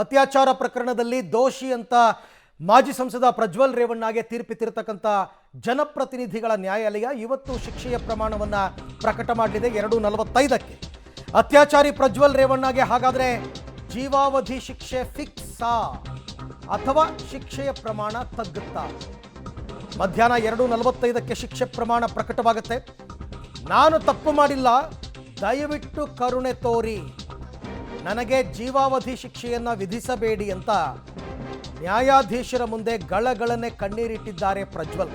ಅತ್ಯಾಚಾರ ಪ್ರಕರಣದಲ್ಲಿ ದೋಷಿ ಅಂತ ಮಾಜಿ ಸಂಸದ ಪ್ರಜ್ವಲ್ ರೇವಣ್ಣಗೆ ತೀರ್ಪಿತ್ತಿರತಕ್ಕಂಥ ಜನಪ್ರತಿನಿಧಿಗಳ ನ್ಯಾಯಾಲಯ ಇವತ್ತು ಶಿಕ್ಷೆಯ ಪ್ರಮಾಣವನ್ನು ಪ್ರಕಟ ಮಾಡಲಿದೆ 2:45ಕ್ಕೆ. ಅತ್ಯಾಚಾರಿ ಪ್ರಜ್ವಲ್ ರೇವಣ್ಣಗೆ ಹಾಗಾದರೆ ಜೀವಾವಧಿ ಶಿಕ್ಷೆ ಫಿಕ್ಸಾ ಅಥವಾ ಶಿಕ್ಷೆಯ ಪ್ರಮಾಣ ತಗ್ಗುತ್ತಾ? ಮಧ್ಯಾಹ್ನ 2:45ಕ್ಕೆ ಶಿಕ್ಷೆ ಪ್ರಮಾಣ ಪ್ರಕಟವಾಗುತ್ತೆ. ನಾನು ತಪ್ಪು ಮಾಡಿಲ್ಲ, ದಯವಿಟ್ಟು ಕರುಣೆ ತೋರಿ, ನನಗೆ ಜೀವಾವಧಿ ಶಿಕ್ಷೆಯನ್ನು ವಿಧಿಸಬೇಡಿ ಅಂತ ನ್ಯಾಯಾಧೀಶರ ಮುಂದೆ ಗಳಗಳನ್ನೇ ಕಣ್ಣೀರಿಟ್ಟಿದ್ದಾರೆ ಪ್ರಜ್ವಲ್.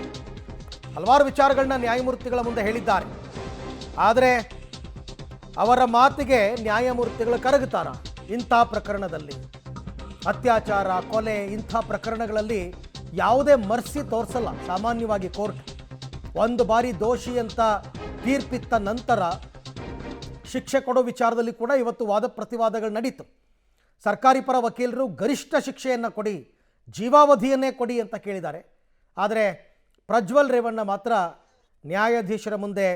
ಹಲವಾರು ವಿಚಾರಗಳನ್ನ ನ್ಯಾಯಮೂರ್ತಿಗಳ ಮುಂದೆ ಹೇಳಿದ್ದಾರೆ. ಆದರೆ ಅವರ ಮಾತಿಗೆ ನ್ಯಾಯಮೂರ್ತಿಗಳು ಕರಗುತ್ತಾರ? ಇಂಥ ಪ್ರಕರಣದಲ್ಲಿ, ಅತ್ಯಾಚಾರ, ಕೊಲೆ, ಇಂಥ ಪ್ರಕರಣಗಳಲ್ಲಿ ಯಾವುದೇ ಮರ್ಸಿ ತೋರಿಸಲ್ಲ ಸಾಮಾನ್ಯವಾಗಿ ಕೋರ್ಟ್. ಒಂದು ಬಾರಿ ದೋಷಿ ಅಂತ ತೀರ್ಪಿತ್ತ ನಂತರ ಶಿಕ್ಷೆ ಕೊಡೋ ವಿಚಾರದಲ್ಲಿ ಕೂಡ ಇವತ್ತು ವಾದ ಪ್ರತಿವಾದಗಳು ನಡೀತು. ಸರ್ಕಾರಿ ಪರ ವಕೀಲರು ಗರಿಷ್ಠ ಶಿಕ್ಷೆಯನ್ನು ಕೊಡಿ, ಜೀವಾವಧಿಯನ್ನೇ ಕೊಡಿ ಅಂತ ಕೇಳಿದ್ದಾರೆ. ಆದರೆ ಪ್ರಜ್ವಲ್ ರೇವಣ್ಣ ಮಾತ್ರ ನ್ಯಾಯಾಧೀಶರ ಮುಂದೆ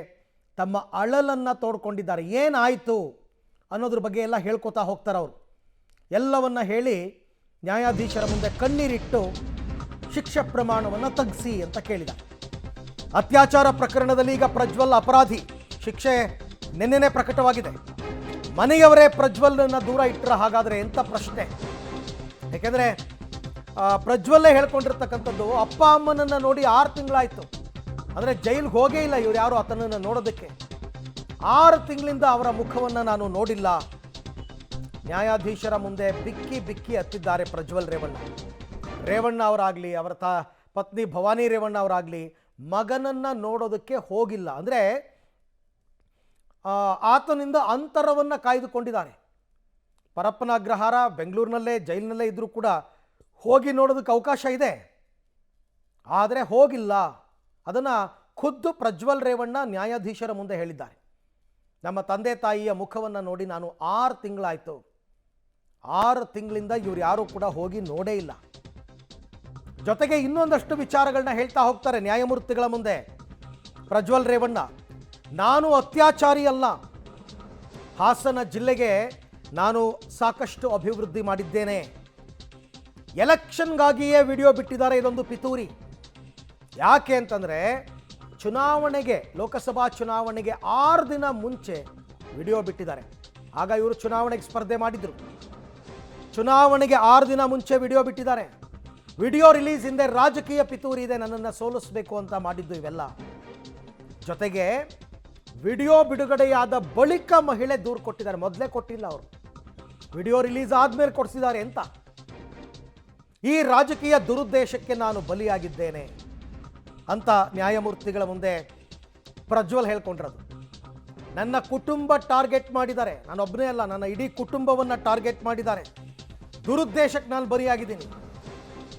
ತಮ್ಮ ಅಳಲನ್ನು ತೋಡ್ಕೊಂಡಿದ್ದಾರೆ. ಏನಾಯಿತು ಅನ್ನೋದ್ರ ಬಗ್ಗೆ ಎಲ್ಲ ಹೇಳ್ಕೊತಾ ಹೋಗ್ತಾರೆ ಅವರು. ಎಲ್ಲವನ್ನ ಹೇಳಿ ನ್ಯಾಯಾಧೀಶರ ಮುಂದೆ ಕಣ್ಣೀರಿಟ್ಟು ಶಿಕ್ಷೆ ಪ್ರಮಾಣವನ್ನು ತಗ್ಗಿಸಿ ಅಂತ ಕೇಳಿದ್ದಾರೆ. ಅತ್ಯಾಚಾರ ಪ್ರಕರಣದಲ್ಲಿ ಈಗ ಪ್ರಜ್ವಲ್ ಅಪರಾಧಿ, ಶಿಕ್ಷೆ ನಿನ್ನೆನೇ ಪ್ರಕಟವಾಗಿದೆ. ಮನೆಯವರೇ ಪ್ರಜ್ವಲ್ನ ದೂರ ಇಟ್ಟರೆ ಹಾಗಾದರೆ ಎಂಥ ಪ್ರಶ್ನೆ? ಯಾಕೆಂದರೆ ಪ್ರಜ್ವಲ್ಲೇ ಹೇಳ್ಕೊಂಡಿರ್ತಕ್ಕಂಥದ್ದು, ಅಪ್ಪ ಅಮ್ಮನನ್ನು ನೋಡಿ 6 ತಿಂಗಳಾಯಿತು, ಅಂದರೆ ಜೈಲಿಗೆ ಹೋಗೇ ಇಲ್ಲ ಇವ್ರು ಯಾರು ಆತನನ್ನು ನೋಡೋದಕ್ಕೆ. 6 ತಿಂಗಳಿಂದ ಅವರ ಮುಖವನ್ನು ನಾನು ನೋಡಿಲ್ಲ. ನ್ಯಾಯಾಧೀಶರ ಮುಂದೆ ಬಿಕ್ಕಿ ಬಿಕ್ಕಿ ಹತ್ತಿದ್ದಾರೆ ಪ್ರಜ್ವಲ್ ರೇವಣ್ಣ ಅವರಾಗಲಿ, ಅವರ ಪತ್ನಿ ಭವಾನಿ ರೇವಣ್ಣ ಅವರಾಗಲಿ ಮಗನನ್ನು ನೋಡೋದಕ್ಕೆ ಹೋಗಿಲ್ಲ. ಅಂದರೆ ಆತನಿಂದ ಅಂತರವನ್ನು ಕಾಯ್ದುಕೊಂಡಿದ್ದಾರೆ. ಪರಪ್ಪನ ಅಗ್ರಹಾರ ಬೆಂಗಳೂರಿನಲ್ಲೇ ಜೈಲಿನಲ್ಲೇ ಇದ್ದರೂ ಕೂಡ ಹೋಗಿ ನೋಡೋದಕ್ಕೆ ಅವಕಾಶ ಇದೆ, ಆದರೆ ಹೋಗಿಲ್ಲ. ಅದನ್ನು ಖುದ್ದು ಪ್ರಜ್ವಲ್ ರೇವಣ್ಣ ನ್ಯಾಯಾಧೀಶರ ಮುಂದೆ ಹೇಳಿದ್ದಾರೆ. ನಮ್ಮ ತಂದೆ ತಾಯಿಯ ಮುಖವನ್ನು ನೋಡಿ ನಾನು 6 ತಿಂಗಳಾಯಿತು, 6 ತಿಂಗಳಿಂದ ಇವ್ರು ಯಾರೂ ಕೂಡ ಹೋಗಿ ನೋಡೇ ಇಲ್ಲ. ಜೊತೆಗೆ ಇನ್ನೊಂದಷ್ಟು ವಿಚಾರಗಳನ್ನ ಹೇಳ್ತಾ ಹೋಗ್ತಾರೆ ನ್ಯಾಯಮೂರ್ತಿಗಳ ಮುಂದೆ ಪ್ರಜ್ವಲ್ ರೇವಣ್ಣ. ನಾನು ಅತ್ಯಾಚಾರಿ ಅಲ್ಲ, ಹಾಸನ ಜಿಲ್ಲೆಗೆ ನಾನು ಸಾಕಷ್ಟು ಅಭಿವೃದ್ಧಿ ಮಾಡಿದ್ದೇನೆ. ಎಲೆಕ್ಷನ್ಗಾಗಿಯೇ ವಿಡಿಯೋ ಬಿಟ್ಟಿದ್ದಾರೆ. ಇದೊಂದು ಪಿತೂರಿ. ಯಾಕೆ ಅಂತಂದರೆ ಚುನಾವಣೆಗೆ, ಲೋಕಸಭಾ ಚುನಾವಣೆಗೆ 6 ದಿನ ಮುಂಚೆ ವಿಡಿಯೋ ಬಿಟ್ಟಿದ್ದಾರೆ. ಆಗ ಇವರು ಚುನಾವಣೆಗೆ ಸ್ಪರ್ಧೆ ಮಾಡಿದರು. ಚುನಾವಣೆಗೆ 6 ದಿನ ಮುಂಚೆ ವಿಡಿಯೋ ಬಿಟ್ಟಿದ್ದಾರೆ. ವಿಡಿಯೋ ರಿಲೀಸ್ ಹಿಂದೆ ರಾಜಕೀಯ ಪಿತೂರಿ ಇದೆ, ನನ್ನನ್ನು ಸೋಲಿಸಬೇಕು ಅಂತ ಮಾಡಿದ್ದು ಇವೆಲ್ಲ. ಜೊತೆಗೆ ವಿಡಿಯೋ ಬಿಡುಗಡೆಯಾದ ಬಳಿಕ ಮಹಿಳೆ ದೂರು ಕೊಟ್ಟಿದ್ದಾರೆ, ಮೊದಲೇ ಕೊಟ್ಟಿಲ್ಲ ಅವರು. ವಿಡಿಯೋ ರಿಲೀಸ್ ಆದಮೇಲೆ ಕೊಡಿಸಿದ್ದಾರೆ ಅಂತ. ಈ ರಾಜಕೀಯ ದುರುದ್ದೇಶಕ್ಕೆ ನಾನು ಬಲಿಯಾಗಿದ್ದೇನೆ ಅಂತ ನ್ಯಾಯಮೂರ್ತಿಗಳ ಮುಂದೆ ಪ್ರಜ್ವಲ್ ಹೇಳ್ಕೊಂಡಿರೋದು. ನನ್ನ ಕುಟುಂಬ ಟಾರ್ಗೆಟ್ ಮಾಡಿದ್ದಾರೆ, ನಾನೊಬ್ಬನೇ ಅಲ್ಲ, ನನ್ನ ಇಡೀ ಕುಟುಂಬವನ್ನು ಟಾರ್ಗೆಟ್ ಮಾಡಿದ್ದಾರೆ. ದುರುದ್ದೇಶಕ್ಕೆ ನಾನು ಬಲಿಯಾಗಿದ್ದೀನಿ.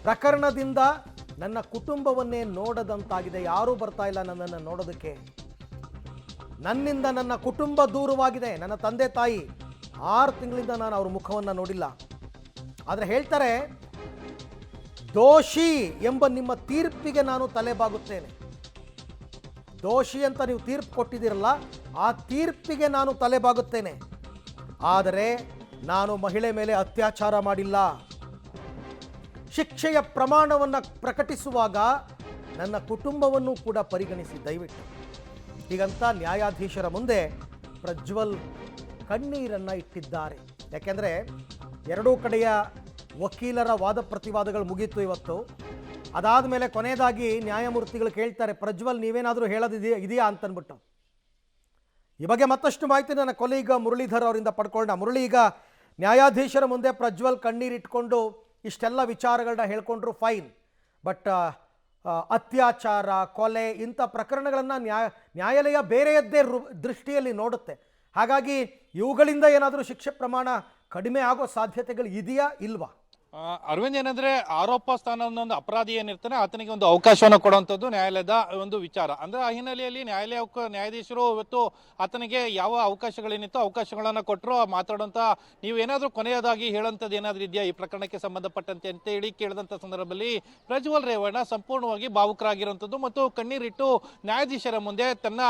ಪ್ರಕರಣದಿಂದ ನನ್ನ ಕುಟುಂಬವನ್ನೇ ನೋಡದಂತಾಗಿದೆ, ಯಾರೂ ಬರ್ತಾ ಇಲ್ಲ ನನ್ನನ್ನು ನೋಡೋದಕ್ಕೆ. ನನ್ನಿಂದ ನನ್ನ ಕುಟುಂಬ ದೂರವಾಗಿದೆ. ನನ್ನ ತಂದೆ ತಾಯಿ 6 ತಿಂಗಳಿಂದ ನಾನು ಅವ್ರ ಮುಖವನ್ನು ನೋಡಿಲ್ಲ. ಆದರೆ ಹೇಳ್ತಾರೆ, ದೋಷಿ ಎಂಬ ನಿಮ್ಮ ತೀರ್ಪಿಗೆ ನಾನು ತಲೆಬಾಗುತ್ತೇನೆ. ದೋಷಿ ಅಂತ ನೀವು ತೀರ್ಪು ಕೊಟ್ಟಿದ್ದೀರಲ್ಲ, ಆ ತೀರ್ಪಿಗೆ ನಾನು ತಲೆಬಾಗುತ್ತೇನೆ. ಆದರೆ ನಾನು ಮಹಿಳೆ ಮೇಲೆ ಅತ್ಯಾಚಾರ ಮಾಡಿಲ್ಲ. ಶಿಕ್ಷೆಯ ಪ್ರಮಾಣವನ್ನು ಪ್ರಕಟಿಸುವಾಗ ನನ್ನ ಕುಟುಂಬವನ್ನು ಕೂಡ ಪರಿಗಣಿಸಿ ದಯವಿಟ್ಟು, ಹೀಗಂತ ನ್ಯಾಯಾಧೀಶರ ಮುಂದೆ ಪ್ರಜ್ವಲ್ ಕಣ್ಣೀರನ್ನು ಇಟ್ಟಿದ್ದಾರೆ. ಯಾಕೆಂದರೆ ಎರಡೂ ಕಡೆಯ ವಕೀಲರ ವಾದ ಪ್ರತಿವಾದಗಳು ಮುಗೀತು ಇವತ್ತು. ಅದಾದ ಮೇಲೆ ಕೊನೆಯದಾಗಿ ನ್ಯಾಯಮೂರ್ತಿಗಳು ಕೇಳ್ತಾರೆ, ಪ್ರಜ್ವಲ್ ನೀವೇನಾದರೂ ಇದೆಯಾ ಅಂತನ್ಬಿಟ್ಟು. ಈ ಬಗ್ಗೆ ಮತ್ತಷ್ಟು ಮಾಹಿತಿ ನನ್ನ ಕೊಲೀಗ ಮುರಳೀಧರ್ ಅವರಿಂದ ಪಡ್ಕೊಳ್ಳೋಣ. ಮುರಳಿ, ಈಗ ನ್ಯಾಯಾಧೀಶರ ಮುಂದೆ ಪ್ರಜ್ವಲ್ ಕಣ್ಣೀರಿಟ್ಕೊಂಡು ಇಷ್ಟೆಲ್ಲ ವಿಚಾರಗಳನ್ನ ಹೇಳ್ಕೊಂಡ್ರು, ಫೈನ್. ಬಟ್ ಅತ್ಯಾಚಾರ, ಕೊಲೆ ಇಂಥ ಪ್ರಕರಣಗಳನ್ನು ನ್ಯಾಯಾಲಯ ಬೇರೆಯದ್ದೇ ದೃಷ್ಟಿಯಲ್ಲಿ ನೋಡುತ್ತೆ. ಹಾಗಾಗಿ ಇವುಗಳಿಂದ ಏನಾದರೂ ಶಿಕ್ಷೆ ಪ್ರಮಾಣ ಕಡಿಮೆ ಆಗೋ ಸಾಧ್ಯತೆಗಳು ಇದೆಯಾ ಇಲ್ವಾ? ಅರವಿಂದ್ ಏನಂದ್ರೆ ಆರೋಪ ಸ್ಥಾನವನ್ನು ಅಪರಾಧಿ ಏನಿರ್ತಾನೆ ಆತನಿಗೆ ಒಂದು ಅವಕಾಶವನ್ನು ಕೊಡುವಂಥದ್ದು ನ್ಯಾಯಾಲಯದ ಒಂದು ವಿಚಾರ. ಅಂದ್ರೆ ಆ ಹಿನ್ನೆಲೆಯಲ್ಲಿ ನ್ಯಾಯಾಧೀಶರು ಇವತ್ತು ಆತನಿಗೆ ಯಾವ ಅವಕಾಶಗಳೇನಿತ್ತು ಅವಕಾಶಗಳನ್ನು ಕೊಟ್ಟರು. ಮಾತಾಡುವಂತ ನೀವೇನಾದ್ರೂ ಕೊನೆಯದಾಗಿ ಹೇಳೋಂಥದ್ದು ಏನಾದ್ರೂ ಇದೆಯಾ ಈ ಪ್ರಕರಣಕ್ಕೆ ಸಂಬಂಧಪಟ್ಟಂತೆ ಅಂತ ಹೇಳಿ ಕೇಳಿದಂಥ ಸಂದರ್ಭದಲ್ಲಿ ಪ್ರಜ್ವಲ್ ರೇವಣ್ಣ ಸಂಪೂರ್ಣವಾಗಿ ಭಾವುಕರಾಗಿರುವಂಥದ್ದು ಮತ್ತು ಕಣ್ಣೀರಿಟ್ಟು ನ್ಯಾಯಾಧೀಶರ ಮುಂದೆ ತನ್ನ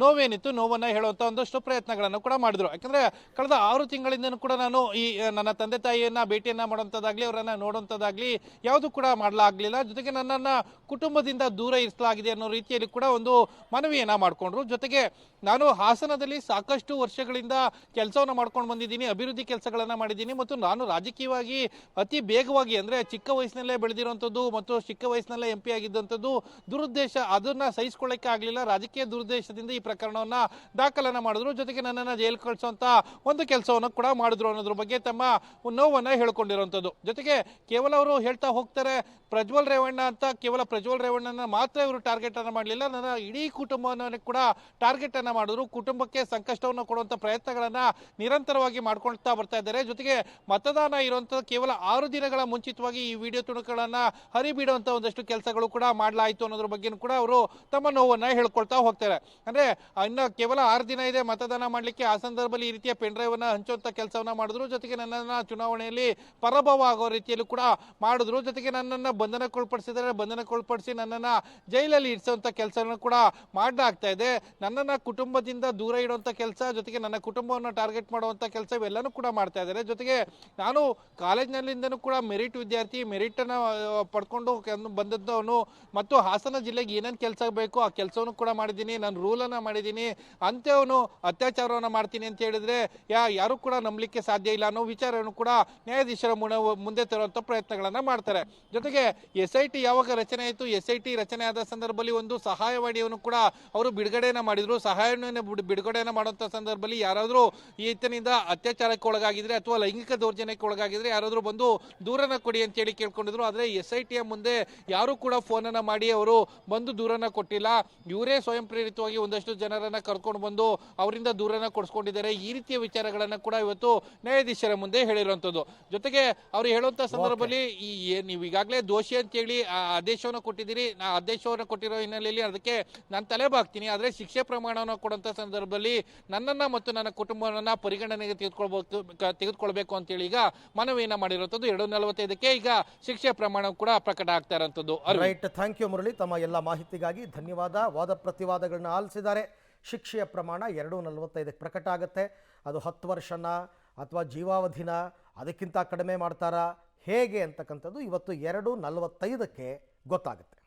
ನೋವನ್ನ ಹೇಳುವಂತ ಒಂದಷ್ಟು ಪ್ರಯತ್ನಗಳನ್ನು ಕೂಡ ಮಾಡಿದ್ರು. ಯಾಕಂದ್ರೆ ಕಳೆದ 6 ತಿಂಗಳಿಂದನೂ ಕೂಡ ನಾನು ಈ ನನ್ನ ತಂದೆ ತಾಯಿಯನ್ನ ಭೇಟಿಯನ್ನ ಮಾಡುವಂಥದ್ದಾಗ್ಲಿ ಅವರನ್ನ ನೋಡುವಂಥದ್ದಾಗ್ಲಿ ಯಾವುದು ಕೂಡ ಮಾಡಲಾಗ್ಲಿಲ್ಲ. ಜೊತೆಗೆ ನನ್ನನ್ನ ಕುಟುಂಬದಿಂದ ದೂರ ಇರಿಸಲಾಗಿದೆ ಅನ್ನೋ ರೀತಿಯಲ್ಲಿ ಕೂಡ ಒಂದು ಮನವಿಯನ್ನ ಮಾಡಿಕೊಂಡ್ರು. ಜೊತೆಗೆ ನಾನು ಹಾಸನದಲ್ಲಿ ಸಾಕಷ್ಟು ವರ್ಷಗಳಿಂದ ಕೆಲಸವನ್ನು ಮಾಡ್ಕೊಂಡು ಬಂದಿದ್ದೀನಿ, ಅಭಿವೃದ್ಧಿ ಕೆಲಸಗಳನ್ನ ಮಾಡಿದ್ದೀನಿ ಮತ್ತು ನಾನು ರಾಜಕೀಯವಾಗಿ ಅತಿ ಬೇಗವಾಗಿ ಅಂದ್ರೆ ಚಿಕ್ಕ ವಯಸ್ಸಿನಲ್ಲೇ ಬೆಳೆದಿರುವಂಥದ್ದು ಮತ್ತು ಚಿಕ್ಕ ವಯಸ್ಸಿನಲ್ಲೇ MP ಆಗಿದ್ದಂಥದ್ದು ದುರುದ್ದೇಶ ಅದನ್ನ ಸಹಿಸಿಕೊಳ್ಳಕ್ಕೆ ಆಗಲಿಲ್ಲ. ರಾಜಕೀಯ ದುರುದ್ದೇಶದಿಂದ ಈ ಪ್ರಕರಣವನ್ನ ದಾಖಲನ್ನ ಮಾಡಿದ್ರು. ಜೊತೆಗೆ ನನ್ನನ್ನ ಜೈಲು ಕಳಿಸುವಂತ ಒಂದು ಕೆಲಸವನ್ನು ಕೂಡ ಮಾಡಿದ್ರು ಅನ್ನೋದ್ರ ಬಗ್ಗೆ ತಮ್ಮ ನೋವನ್ನ ಹೇಳ್ಕೊಂಡಿರುವಂಥದ್ದು. ಜೊತೆಗೆ ಕೇವಲ ಅವರು ಹೇಳ್ತಾ ಹೋಗ್ತಾರೆ ಪ್ರಜ್ವಲ್ ರೇವಣ್ಣ ಅಂತ, ಕೇವಲ ಪ್ರಜ್ವಲ್ ರೇವಣ್ಣನ ಮಾತ್ರ ಇವರು ಟಾರ್ಗೆಟ್ ಅನ್ನ ಮಾಡಲಿಲ್ಲ, ನನ್ನ ಇಡೀ ಕುಟುಂಬವನ್ನು ಕೂಡ ಟಾರ್ಗೆಟ್ ಅನ್ನ ಮಾಡಿದ್ರು. ಕುಟುಂಬಕ್ಕೆ ಸಂಕಷ್ಟವನ್ನು ಕೊಡುವಂತ ಪ್ರಯತ್ನಗಳನ್ನ ನಿರಂತರವಾಗಿ ಮಾಡ್ಕೊಳ್ತಾ ಬರ್ತಾ ಇದ್ದಾರೆ. ಜೊತೆಗೆ ಮತದಾನ ಇರುವಂತ ಕೇವಲ 6 ದಿನಗಳ ಮುಂಚಿತವಾಗಿ ಈ ವಿಡಿಯೋ ತುಣುಕುಗಳನ್ನ ಹರಿಬಿಡುವಂತ ಒಂದಷ್ಟು ಕೆಲಸಗಳು ಕೂಡ ಮಾಡಲಾಯಿತು ಅನ್ನೋದ್ರ ಬಗ್ಗೆ ಕೂಡ ಅವರು ತಮ್ಮ ನೋವನ್ನ ಹೇಳ್ಕೊಳ್ತಾ ಹೋಗ್ತಾರೆ. ಅಂದ್ರೆ ಇನ್ನ ಕೇವಲ 6 ದಿನ ಇದೆ ಮತದಾನ ಮಾಡ್ಲಿಕ್ಕೆ, ಆ ಸಂದರ್ಭದಲ್ಲಿ ಈ ರೀತಿಯ ಪೆನ್ ಡ್ರೈವ್ ಅನ್ನ ಹಂಚುವಂತ ಕೆಲಸವನ್ನ ಮಾಡಿದ್ರು. ಜೊತೆಗೆ ನನ್ನನ್ನ ಚುನಾವಣೆಯಲ್ಲಿ ಪರಾಭವ ಆಗೋ ರೀತಿಯಲ್ಲಿ ಕೂಡ ಮಾಡಿದ್ರು. ಜೊತೆಗೆ ನನ್ನನ್ನ ಬಂಧನಕ್ಕೊಳಪಡಿಸಿದರೆ ಬಂಧನಕ್ಕೊಳಪಡಿಸಿ ನನ್ನನ್ನ ಜೈಲಲ್ಲಿ ಇರಿಸುವಂತ ಕೆಲಸವನ್ನು ಕೂಡ ಮಾಡಲಾಗ್ತಾ ಇದೆ. ನನ್ನನ್ನ ಕುಟುಂಬದಿಂದ ದೂರ ಇಡುವಂತ ಕೆಲಸ, ಜೊತೆಗೆ ನನ್ನ ಕುಟುಂಬವನ್ನು ಟಾರ್ಗೆಟ್ ಮಾಡುವಂತ ಕೆಲಸ ಇವೆಲ್ಲನೂ ಕೂಡ ಮಾಡ್ತಾ ಇದ್ದಾರೆ. ಜೊತೆಗೆ ನಾನು ಕಾಲೇಜ್ನಲ್ಲಿಂದನೂ ಕೂಡ ಮೆರಿಟ್ ವಿದ್ಯಾರ್ಥಿ, ಮೆರಿಟ್ ಅನ್ನ ಪಡ್ಕೊಂಡು ಬಂದದ್ದವನು ಮತ್ತು ಹಾಸನ ಜಿಲ್ಲೆಗೆ ಏನೇನು ಕೆಲಸ ಬೇಕು ಆ ಕೆಲಸವನ್ನು ಕೂಡ ಮಾಡಿದ್ದೀನಿ, ನಾನು ರೂಲನ್ನು ಮಾಡಿದ್ದೀನಿ, ಅಂತ್ಯವನು ಅತ್ಯಾಚಾರವನ್ನು ಮಾಡ್ತೀನಿ ಅಂತ ಹೇಳಿದ್ರೆ ಯಾರು ಕೂಡ ನಂಬಲಿಕ್ಕೆ ಸಾಧ್ಯ ಇಲ್ಲ ಅನ್ನೋ ವಿಚಾರವನ್ನು ಕೂಡ ನ್ಯಾಯಾಧೀಶರ ಮುಂದೆ ತರುವಂತ ಪ್ರಯತ್ನಗಳನ್ನ ಮಾಡ್ತಾರೆ. ಜೊತೆಗೆ SIT ಯಾವಾಗ ರಚನೆ ಆಯಿತು, SIT ರಚನೆ ಆದ ಸಂದರ್ಭದಲ್ಲಿ ಒಂದು ಸಹಾಯವಾಣಿಯನ್ನು ಕೂಡ ಅವರು ಬಿಡುಗಡೆಯನ್ನ ಮಾಡಿದ್ರು. ಸಹಾಯವಾಣಿಯನ್ನು ಬಿಡುಗಡೆಯನ್ನ ಮಾಡುವಂತ ಸಂದರ್ಭದಲ್ಲಿ ಯಾರಾದರೂ ಈತನಿಂದ ಅತ್ಯಾಚಾರಕ್ಕೆ ಒಳಗಾಗಿದ್ರೆ ಅಥವಾ ಲೈಂಗಿಕ ದೌರ್ಜನ್ಯಕ್ಕೆ ಒಳಗಾಗಿದ್ರೆ ಯಾರಾದರೂ ಬಂದು ದೂರನ ಕೊಡಿ ಅಂತ ಹೇಳಿ ಕೇಳ್ಕೊಂಡಿದ್ರು. ಆದ್ರೆ SIT ಮುಂದೆ ಯಾರು ಕೂಡ ಫೋನ್ ಅನ್ನ ಮಾಡಿ ಅವರು ಬಂದು ದೂರನ ಕೊಟ್ಟಿಲ್ಲ. ಇವರೇ ಸ್ವಯಂ ಪ್ರೇರಿತವಾಗಿ ಒಂದಷ್ಟು ಜನರನ್ನ ಕರ್ಕೊಂಡು ಬಂದು ಅವರಿಂದ ದೂರನ ಕೊಡಿಸ್ಕೊಂಡಿದ್ದಾರೆ. ಈ ರೀತಿಯ ವಿಚಾರಗಳನ್ನ ಕೂಡ ಇವತ್ತು ನ್ಯಾಯಾಧೀಶರ ಮುಂದೆ ಹೇಳಿರುವಂತದ್ದು. ಜೊತೆಗೆ ಅವರು ಹೇಳುವಂತ ಸಂದರ್ಭದಲ್ಲಿ ನೀವು ಈಗಾಗಲೇ ದೋಷಿ ಅಂತ ಹೇಳಿ ಆದೇಶವನ್ನು ಕೊಟ್ಟಿದ್ದೀರಿ, ಆದೇಶವನ್ನು ಕೊಟ್ಟಿರೋ ಹಿನ್ನೆಲೆಯಲ್ಲಿ ಅದಕ್ಕೆ ನಾನು ತಲೆ ಬಾಗ್ತೀನಿ. ಆದ್ರೆ ಶಿಕ್ಷೆ ಪ್ರಮಾಣವನ್ನು ಕೊಡುವಂತ ಸಂದರ್ಭದಲ್ಲಿ ನನ್ನನ್ನ ಮತ್ತು ನನ್ನ ಕುಟುಂಬವನ್ನ ಪರಿಗಣನೆಗೆ ತೆಗೆದುಕೊಳ್ಬೇಕು ಅಂತ ಹೇಳಿ ಈಗ ಮನವಿಯನ್ನ ಮಾಡಿರುವಂತದ್ದು. 2:45ಕ್ಕೆ ಈಗ ಶಿಕ್ಷೆ ಪ್ರಮಾಣ ಕೂಡ ಪ್ರಕಟ ಆಗ್ತಾ ಇರುವಂತದ್ದು. ರೈಟ್, ಥ್ಯಾಂಕ್ ಯು ಮುರಳಿ, ತಮ್ಮ ಎಲ್ಲ ಮಾಹಿತಿಗಾಗಿ ಧನ್ಯವಾದ. ವಾದ ಪ್ರತಿವಾದಗಳನ್ನ ಆಲಿಸಿದ್ದಾರೆ. ಶಿಕ್ಷೆಯ ಪ್ರಮಾಣ 2:45ಕ್ಕೆ ಪ್ರಕಟ ಆಗುತ್ತೆ. ಅದು 10 ವರ್ಷನ ಅಥವಾ ಜೀವಾವಧಿನ ಅದಕ್ಕಿಂತ ಕಡಿಮೆ ಮಾಡ್ತಾರಾ ಹೇಗೆ ಅಂತಕ್ಕಂಥದ್ದು ಇವತ್ತು 2:45ಕ್ಕೆ ಗೊತ್ತಾಗುತ್ತೆ.